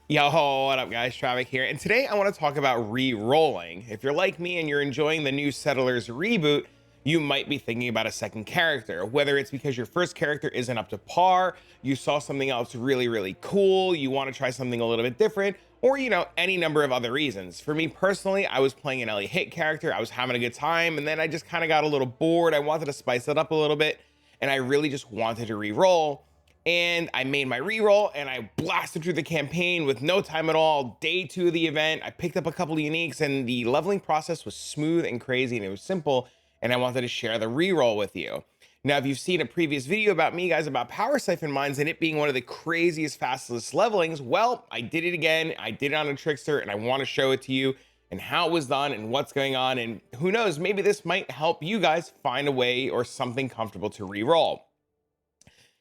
Yo, what up guys, Travic here, and today I want to talk about re-rolling. If you're like me and you're enjoying the new Settlers reboot, you might be thinking about a second character, whether it's because your first character isn't up to par, you saw something else really cool, you want to try something a little bit different, or any number of other reasons. For me personally, I was playing an Ellie Hit character, I was having a good time, and then I just kind of got a little bored. I wanted to spice it up a little bit, and I really just wanted to re-roll. And I made my reroll and I blasted through the campaign with no time at all. Day 2 of the event, I picked up a couple of uniques and the leveling process was smooth and crazy and it was simple. And I wanted to share the reroll with you. Now, if you've seen a previous video about me, guys, about Power Siphon Mines and it being one of the craziest, fastest levelings, well, I did it again. I did it on a trickster and I want to show it to you and how it was done and what's going on. And who knows, maybe this might help you guys find a way or something comfortable to reroll.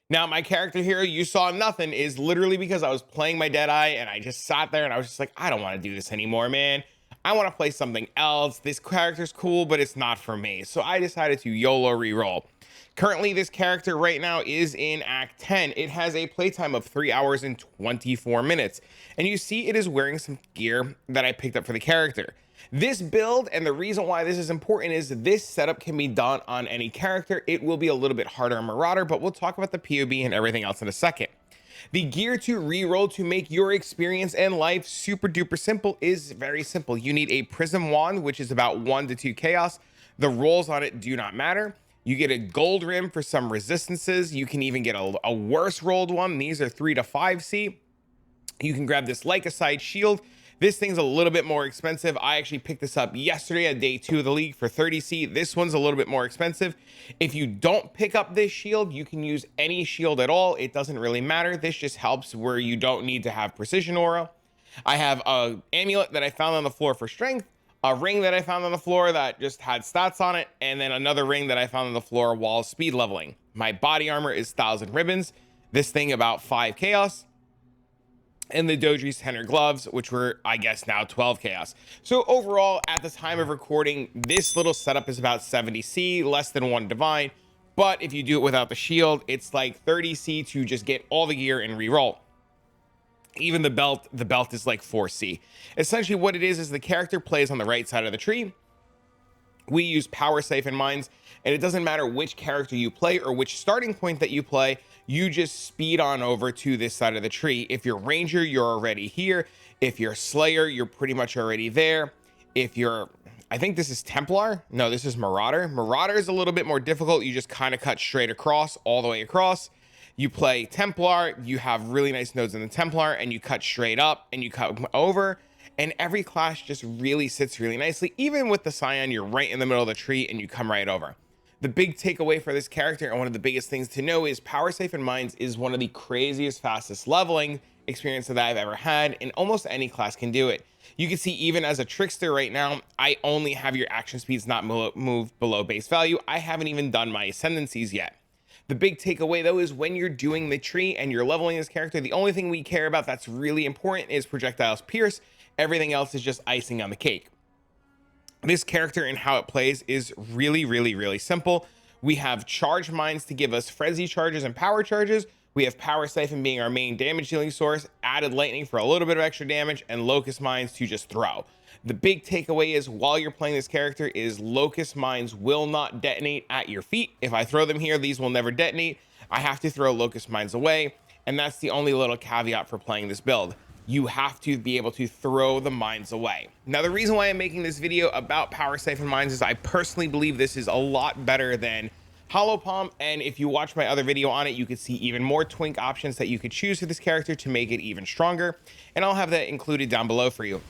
Now, my character here, you saw nothing, is literally because I was playing my Deadeye and I just sat there and I was just like, I don't want to do this anymore, man. I want to play something else. This character's cool, but it's not for me. So I decided to YOLO reroll. Currently, this character right now is in Act 10. It has a playtime of 3 hours and 24 minutes. And you see it is wearing some gear that I picked up for the character. This build, and the reason why this is important, is this setup can be done on any character. It will be a little bit harder on Marauder, but we'll talk about the POB and everything else in a second. The gear to reroll to make your experience and life super duper simple is very simple. You need a Prism Wand, which is about 1 to 2 chaos. The rolls on it do not matter. You get a gold rim for some resistances. You can even get a worse rolled one. These are 3 to 5C. You can grab this Lycosaide shield. This thing's a little bit more expensive. I actually picked this up yesterday at day 2 of the league for 30C. This one's a little bit more expensive. If you don't pick up this shield, you can use any shield at all. It doesn't really matter. This just helps where you don't need to have precision aura. I have an amulet that I found on the floor for strength, a ring that I found on the floor that just had stats on it, and then another ring that I found on the floor while speed leveling. My body armor is 1,000 ribbons. This thing about 5 chaos. And the Dodri's Tenor gloves, which were, I guess, now 12 chaos. So overall, at the time of recording, this little setup is about 70C, less than 1 divine. But if you do it without the shield, it's like 30C to just get all the gear and reroll. Even the belt is like 4C. Essentially what it is the character plays on the right side of the tree. We use Power Siphon Mines, and it doesn't matter which character you play or which starting point that you play, you just speed on over to this side of the tree. If you're Ranger, you're already here. If you're Slayer, you're pretty much already there. If you're, I think this is Templar. No, this is Marauder. Marauder is a little bit more difficult. You just kind of cut straight across, all the way across. You play Templar, you have really nice nodes in the Templar, and you cut straight up and you cut over. And every class just really sits really nicely. Even with the Scion, you're right in the middle of the tree and you come right over. The big takeaway for this character, and one of the biggest things to know, is Power Siphon Mines is one of the craziest, fastest leveling experiences that I've ever had, and almost any class can do it. You can see even as a trickster right now, I only have your action speeds not move below base value. I haven't even done my ascendancies yet. The big takeaway though is when you're doing the tree and you're leveling this character, the only thing we care about that's really important is projectiles pierce. Everything else is just icing on the cake. This character and how it plays is really simple. We have charge mines to give us frenzy charges and power charges. We have Power Siphon being our main damage dealing source, added lightning for a little bit of extra damage, and locust mines to just throw. The big takeaway is while you're playing this character is locust mines will not detonate at your feet. If I throw them here, these will never detonate. I have to throw locust mines away, and that's the only little caveat for playing this build. You have to be able to throw the mines away. Now, the reason why I'm making this video about Power Siphon Mines is I personally believe this is a lot better than Hollow Palm, and if you watch my other video on it, you could see even more twink options that you could choose for this character to make it even stronger, and I'll have that included down below for you.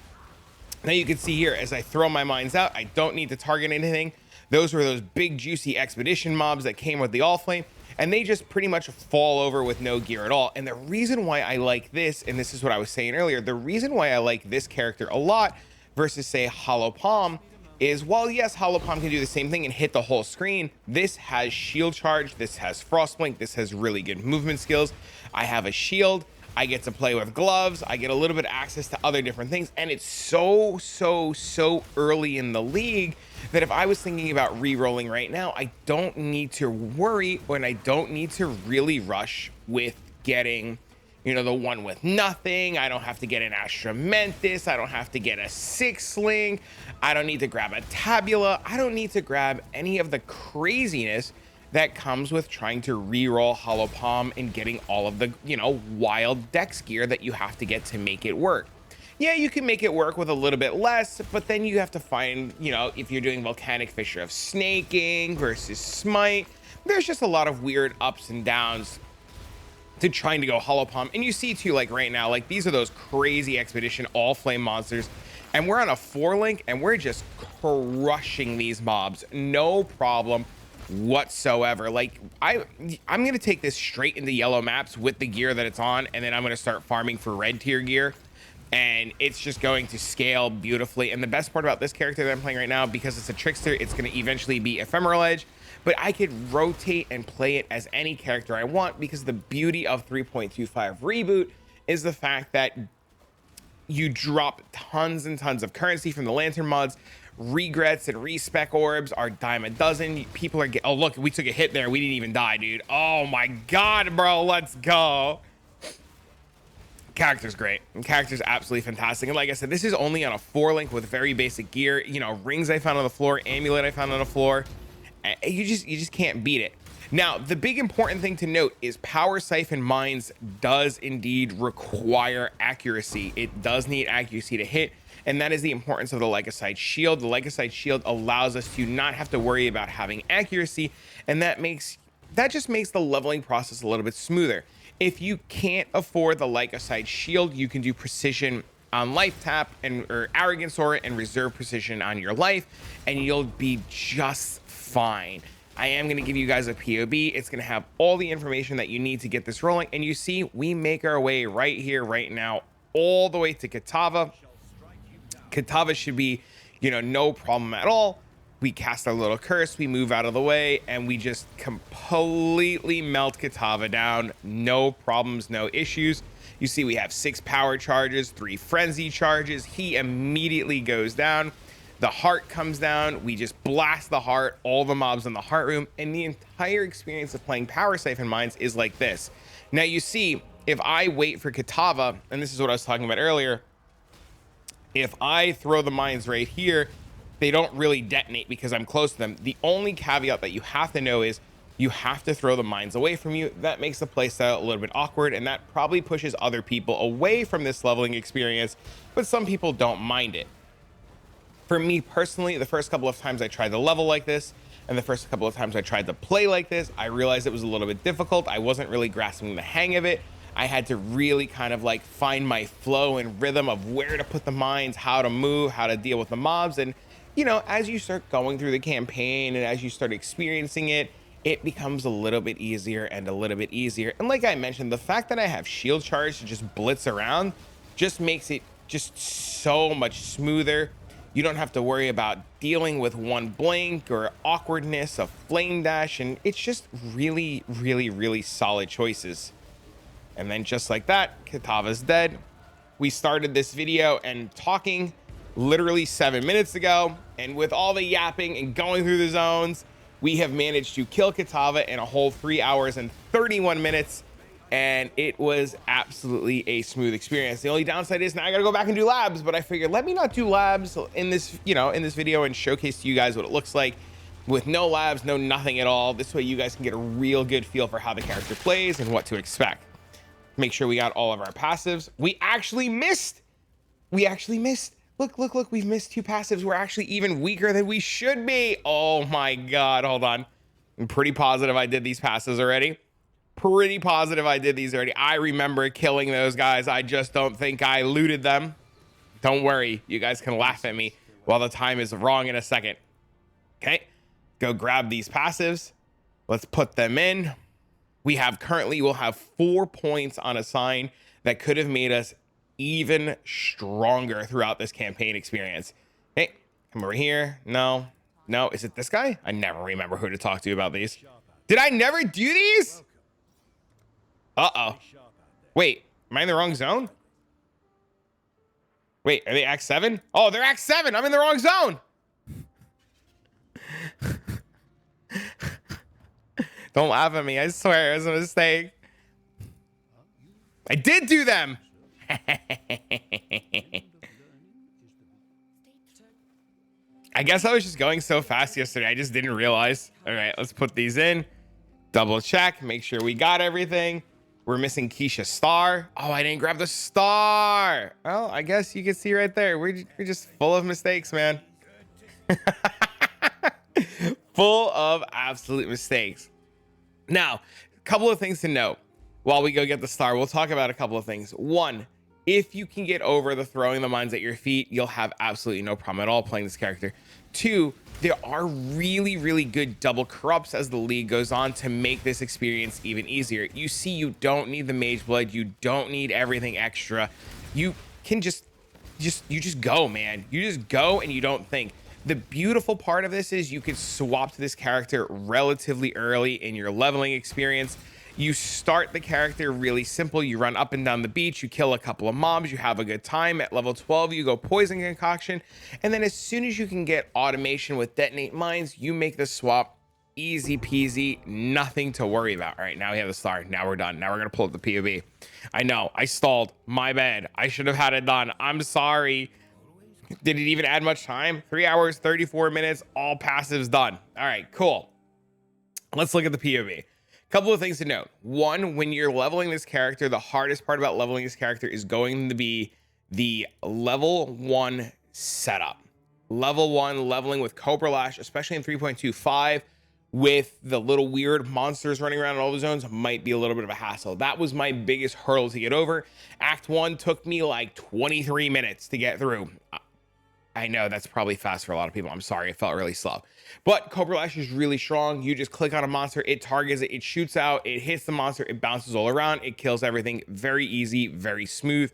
Now you can see here, as I throw my mines out, I don't need to target anything. Those were those big juicy expedition mobs that came with the All Flame, and they just pretty much fall over with no gear at all. And the reason why I like this, and this is what I was saying earlier, the reason why I like this character a lot versus say Hollow Palm is, while yes, Hollow Palm can do the same thing and hit the whole screen, this has shield charge, this has Frostblink, this has really good movement skills. I have a shield, I get to play with gloves, I get a little bit of access to other different things, and it's so early in the league that if I was thinking about re-rolling right now, I don't need to worry, and I don't need to really rush with getting you know, the one with nothing. I don't have to get an Astramentis. I don't have to get a Six Sling. I don't need to grab a Tabula. I don't need to grab any of the craziness that comes with trying to reroll Hollow Palm and getting all of the, you know, wild dex gear that you have to get to make it work. Yeah, you can make it work with a little bit less, but then you have to find, you know, if you're doing Volcanic Fissure of Snaking versus Smite, there's just a lot of weird ups and downs to trying to go Hollow Palm. And you see too, like right now, like these are those crazy Expedition all flame monsters, and we're on a 4-link and we're just crushing these mobs, no problem whatsoever. Like I'm gonna take this straight into yellow maps with the gear that it's on, and then I'm gonna start farming for red tier gear, and it's just going to scale beautifully. And the best part about this character that I'm playing right now, because it's a trickster, it's going to eventually be Ephemeral Edge, but I could rotate and play it as any character I want, because the beauty of 3.25 reboot is the fact that you drop tons and tons of currency from the lantern mods. Regrets and respec orbs are dime a dozen. People are oh look, we took a hit there, we didn't even die, dude. Oh my god, bro, let's go. Character's great. And character's absolutely fantastic. And like I said, this is only on a 4-link with very basic gear. You know, rings I found on the floor, amulet I found on the floor. You just can't beat it. Now, the big important thing to note is Power Siphon Mines does indeed require accuracy. It does need accuracy to hit, and that is the importance of the Lycosaide Shield. The Lycosaide Shield allows us to not have to worry about having accuracy, and that just makes the leveling process a little bit smoother. If you can't afford the Lycosaide Shield, you can do Precision on Life Tap or Arrogance Aura and reserve Precision on your life, and you'll be just fine. I am going to give you guys a POB. It's going to have all the information that you need to get this rolling, and you see we make our way right here, right now, all the way to Kitava. Kitava should be, you know, no problem at all. We cast our little curse, we move out of the way, and we just completely melt Kitava down. No problems, no issues. You see we have 6 power charges, 3 frenzy charges. He immediately goes down. The heart comes down. We just blast the heart, all the mobs in the heart room, and the entire experience of playing Power Siphon Mines is like this. Now you see, if I wait for Kitava, and this is what I was talking about earlier, if I throw the mines right here, they don't really detonate because I'm close to them. The only caveat that you have to know is you have to throw the mines away from you. That makes the playstyle a little bit awkward, and that probably pushes other people away from this leveling experience, but some people don't mind it. For me personally, the first couple of times I tried to level like this, and the first couple of times I tried to play like this, I realized it was a little bit difficult. I wasn't really grasping the hang of it. I had to really kind of like find my flow and rhythm of where to put the mines, how to move, how to deal with the mobs. And you know, as you start going through the campaign and as you start experiencing it, it becomes a little bit easier and a little bit easier. And like I mentioned, the fact that I have shield charge to just blitz around just makes it just so much smoother. You don't have to worry about dealing with one blink or awkwardness of flame dash, and it's just really, really, really solid choices. And then just like that, Kitava's dead. We started this video and talking literally 7 minutes ago, and with all the yapping and going through the zones, we have managed to kill Kitava in a whole 3 hours and 31 minutes, and it was absolutely a smooth experience. The only downside is now I gotta go back and do labs, but I figured let me not do labs in this, you know, in this video and showcase to you guys what it looks like with no labs, no nothing at all. This way you guys can get a real good feel for how the character plays and what to expect. Make sure we got all of our passives. We actually missed. Look, we've missed 2 passives. We're actually even weaker than we should be. Oh my God, hold on. I'm pretty positive I did these passives already. I remember killing those guys. I just don't think I looted them. Don't worry, you guys can laugh at me while the time is wrong in a second. Okay, go grab these passives. Let's put them in. We'll have 4 points on a sign that could have made us even stronger throughout this campaign experience. Hey, come over here. No, is it this guy? I never remember who to talk to about these. Did I never do these? Uh-oh. Wait, am I in the wrong zone? Wait, are they Act 7? Oh, they're Act 7. I'm in the wrong zone. Don't laugh at me. I swear it was a mistake. I did do them. I guess I was just going so fast yesterday. I just didn't realize. All right, let's put these in. Double check, make sure we got everything. We're missing Keisha Star. Oh, I didn't grab the star. Well, I guess you can see right there. We're just full of mistakes, man. Full of absolute mistakes. Now, a couple of things to note while we go get the star. We'll talk about a couple of things. One, if you can get over the throwing the mines at your feet, you'll have absolutely no problem at all playing this character. Two, there are really, really good double corrupts as the league goes on to make this experience even easier. You see, you don't need the Mage Blood. You don't need everything extra. You can just go, man. You just go and you don't think. The beautiful part of this is you can swap to this character relatively early in your leveling experience. You start the character really simple. You run up and down the beach, you kill a couple of mobs, you have a good time. At level 12, you go poison concoction. And then as soon as you can get automation with detonate mines, you make the swap easy peasy, nothing to worry about. All right, now we have the star. Now we're done. Now we're going to pull up the POB. I know, I stalled. My bad. I should have had it done. I'm sorry. Did it even add much time? 3 hours, 34 minutes, all passives done. All right, cool. Let's look at the POB. Couple of things to note. One, when you're leveling this character, the hardest part about leveling this character is going to be the level 1 setup. Level 1 leveling with Cobra Lash, especially in 3.25, with the little weird monsters running around in all the zones, might be a little bit of a hassle. That was my biggest hurdle to get over. Act 1 took me like 23 minutes to get through. I know that's probably fast for a lot of people. I'm sorry, it felt really slow. But Cobra Lash is really strong. You just click on a monster, it targets it, it shoots out, it hits the monster, it bounces all around, it kills everything. Very easy, very smooth.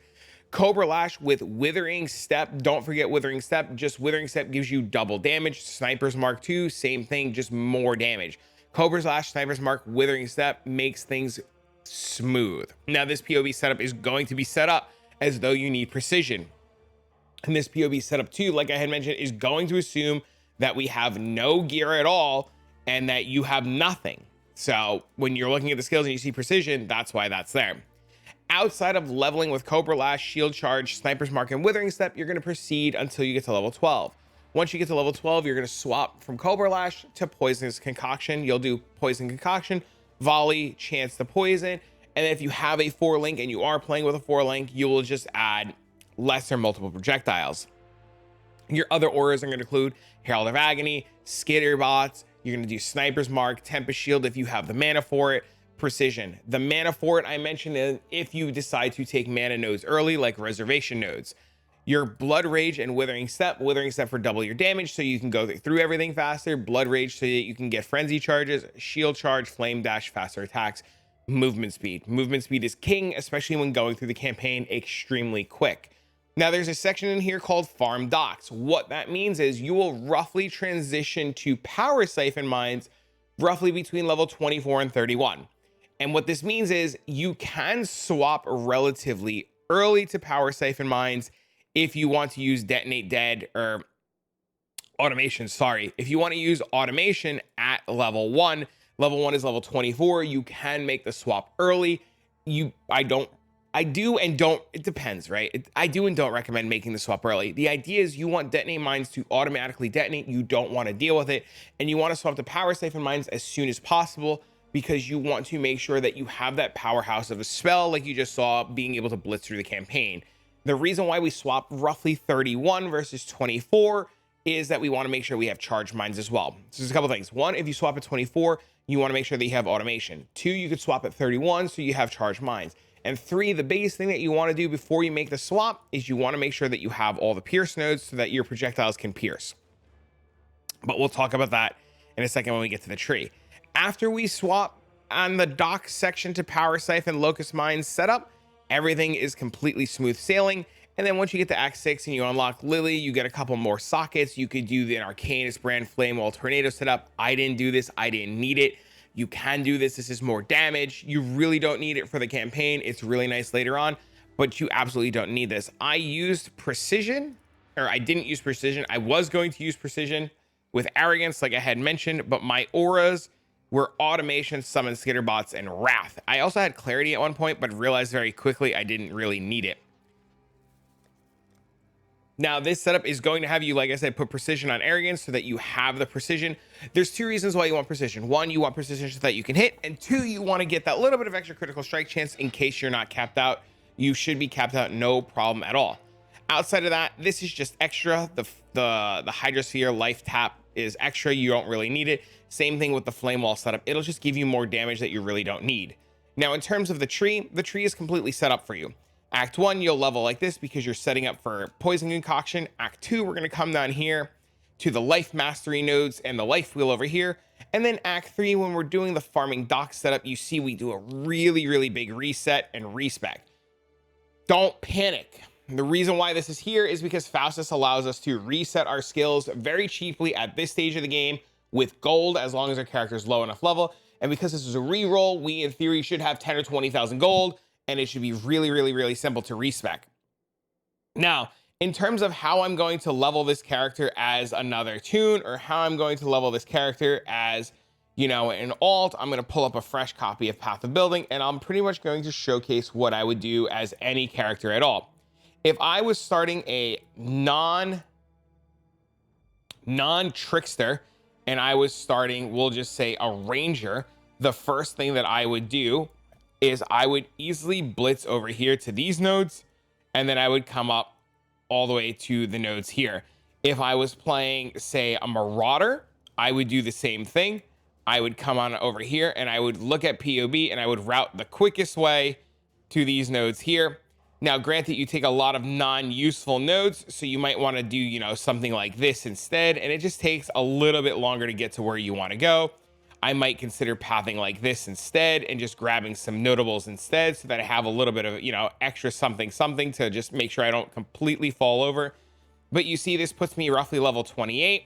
Cobra Lash with Withering Step. Don't forget Withering Step. Just Withering Step gives you double damage. Sniper's Mark 2, same thing, just more damage. Cobra Lash, Sniper's Mark, Withering Step makes things smooth. Now this POB setup is going to be set up as though you need precision. And this POB setup too, like I had mentioned, is going to assume that we have no gear at all and that you have nothing. So when you're looking at the skills and you see precision, that's why that's there. Outside of leveling with Cobra Lash, Shield Charge, Sniper's Mark, and Withering Step, you're going to proceed until you get to level 12. Once you get to level 12, you're going to swap from Cobra Lash to Poisonous Concoction. You'll do Poison Concoction, Volley, Chance to Poison. And then if you have a 4-link and you are playing with a 4-link, you will just add lesser multiple projectiles. Your other auras are going to include Herald of Agony, Skitter Bots. You're going to do Sniper's Mark, Tempest Shield if you have the mana for it, Precision. The mana for it I mentioned is if you decide to take mana nodes early, like reservation nodes. Your Blood Rage and Withering Step for double your damage so you can go through everything faster, Blood Rage so that you can get Frenzy Charges, Shield Charge, Flame Dash, faster attacks, Movement Speed. Movement Speed is king, especially when going through the campaign extremely quick. Now there's a section in here called Farm Docks. What that means is you will roughly transition to Power Siphon Mines roughly between level 24 and 31. And what this means is you can swap relatively early to Power Siphon Mines if you want to use Detonate Dead or Automation, sorry. If you want to use Automation at level 1 is level 24, you can make the swap early. I do and don't, it depends, right? I do and don't recommend making the swap early. The idea is you want Detonate Mines to automatically detonate. You don't want to deal with it. And you want to swap to Power Siphon Mines as soon as possible because you want to make sure that you have that powerhouse of a spell like you just saw being able to blitz through the campaign. The reason why we swap roughly 31 versus 24 is that we want to make sure we have charge mines as well. So there's a couple things. One, if you swap at 24, you want to make sure that you have automation. Two, you could swap at 31 so you have charge mines. And three, the biggest thing that you want to do before you make the swap is you want to make sure that you have all the pierce nodes so that your projectiles can pierce. But we'll talk about that in a second when we get to the tree. After we swap on the dock section to Power Siphon Locust Mines setup, everything is completely smooth sailing. And then once you get to Act 6 and you unlock Lily, you get a couple more sockets. You could do the Arcanist Brand Flame Wall Tornado setup. I didn't do this. I didn't need it. You can do this. This is more damage. You really don't need it for the campaign. It's really nice later on, but you absolutely don't need this. I used Precision, or I didn't use Precision. I was going to use Precision with Arrogance, like I had mentioned, but my auras were Automation, Summon Skitterbots, and Wrath. I also had Clarity at one point, but realized very quickly I didn't really need it. Now, this setup is going to have you, like I said, put Precision on Arrogance so that you have the Precision. There's two reasons why you want Precision. One, you want Precision so that you can hit, and two, you want to get that little bit of extra critical strike chance in case you're not capped out. You should be capped out, no problem at all. Outside of that, this is just extra. The Hydrosphere life tap is extra. You don't really need it. Same thing with the Flame Wall setup. It'll just give you more damage that you really don't need. Now, in terms of the tree is completely set up for you. Act 1, you'll level like this because you're setting up for Poison Concoction. Act 2, we're going to come down here to the Life Mastery nodes and the Life Wheel over here. And then Act 3, when we're doing the Farming Dock setup, you see we do a really, really big reset and respec. Don't panic. The reason why this is here is because Faustus allows us to reset our skills very cheaply at this stage of the game with gold, as long as our character is low enough level. And because this is a reroll, we in theory should have 10 or 20,000 gold, and it should be really, really, really simple to respec. Now, in terms of how I'm going to level this character as another toon, or how I'm going to level this character as, you know, an alt, I'm going to pull up a fresh copy of Path of Building, and I'm pretty much going to showcase what I would do as any character at all. If I was starting a non-trickster, and I was starting, we'll just say a ranger, the first thing that I would do is I would easily blitz over here to these nodes, and then I would come up all the way to the nodes here. If I was playing, say, a marauder, I would do the same thing. I would come on over here and I would look at POB and I would route the quickest way to these nodes here. Now, granted, you take a lot of non-useful nodes, so you might want to do, you know, something like this instead, and it just takes a little bit longer to get to where you want to go. I might consider pathing like this instead and just grabbing some notables instead so that I have a little bit of, you know, extra something to just make sure I don't completely fall over. But you see, this puts me roughly level 28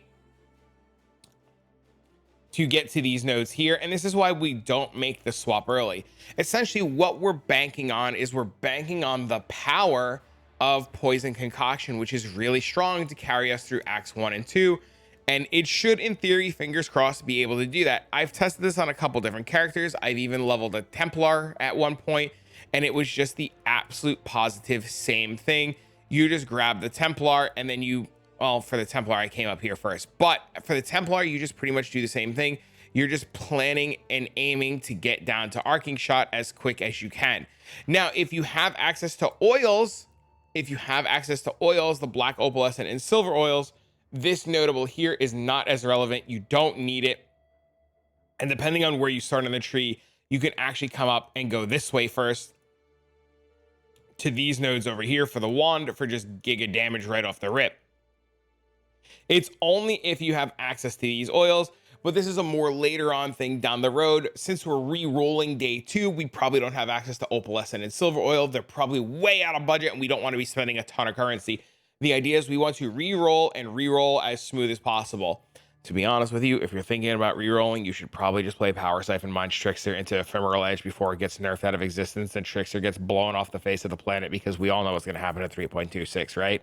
to get to these nodes here. And this is why we don't make the swap early. Essentially, what we're banking on is we're banking on the power of Poison Concoction, which is really strong to carry us through Acts 1 and 2. And it should, in theory, fingers crossed, be able to do that. I've tested this on a couple different characters. I've even leveled a Templar at one point, and it was just the absolute positive same thing. You just grab the Templar, and then you, well, for the Templar, I came up here first. But for the Templar, you just pretty much do the same thing. You're just planning and aiming to get down to Arcing Shot as quick as you can. Now, if you have access to oils, the Black Opalescent and Silver oils, this notable here is not as relevant. You don't need it. And depending on where you start on the tree, you can actually come up and go this way first to these nodes over here for the wand for just giga damage right off the rip. It's only if you have access to these oils, but this is a more later on thing down the road. Since we're re-rolling day 2, we probably don't have access to Opalescent and Silver oil. They're probably way out of budget and we don't want to be spending a ton of currency. The idea is we want to re-roll and re-roll as smooth as possible. To be honest with you, if you're thinking about re-rolling, you should probably just play Power Siphon Mines Trickster into Ephemeral Edge before it gets nerfed out of existence and Trickster gets blown off the face of the planet, because we all know what's going to happen at 3.26, right?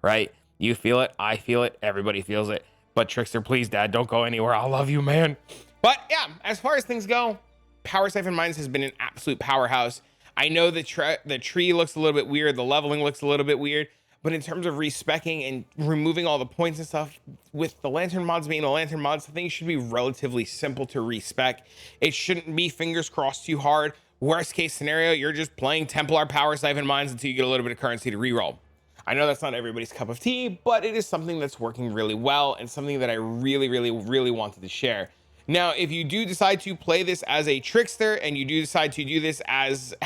Right? You feel it, I feel it, everybody feels it. But Trickster, please, Dad, don't go anywhere. I love you, man. But yeah, as far as things go, Power Siphon Mines has been an absolute powerhouse. I know the tree looks a little bit weird, the leveling looks a little bit weird, but in terms of respecking and removing all the points and stuff, with the lantern mods being the lantern mods, I think it should be relatively simple to respec. It shouldn't be fingers crossed too hard. Worst case scenario, you're just playing Templar Power Siphon Mines until you get a little bit of currency to reroll. I know that's not everybody's cup of tea, but it is something that's working really well and something that I really, really, really wanted to share. Now, if you do decide to play this as a trickster and you do decide to do this as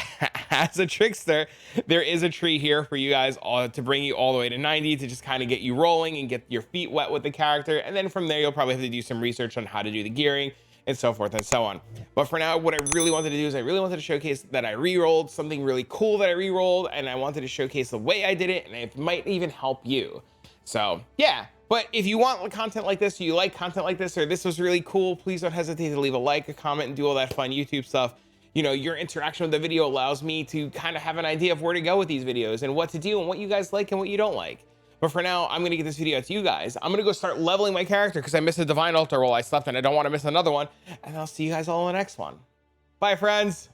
a trickster, there is a tree here for you guys to bring you all the way to 90 to just kind of get you rolling and get your feet wet with the character. And then from there, you'll probably have to do some research on how to do the gearing and so forth and so on. But for now, what I really wanted to do is I really wanted to showcase that I re-rolled something really cool that I re-rolled, and I wanted to showcase the way I did it, and it might even help you. So yeah. But if you want content like this, or you like content like this, or this was really cool, please don't hesitate to leave a like, a comment, and do all that fun YouTube stuff. You know, your interaction with the video allows me to kind of have an idea of where to go with these videos and what to do and what you guys like and what you don't like. But for now, I'm gonna get this video out to you guys. I'm gonna go start leveling my character because I missed a divine altar while I slept and I don't want to miss another one. And I'll see you guys all in the next one. Bye, friends.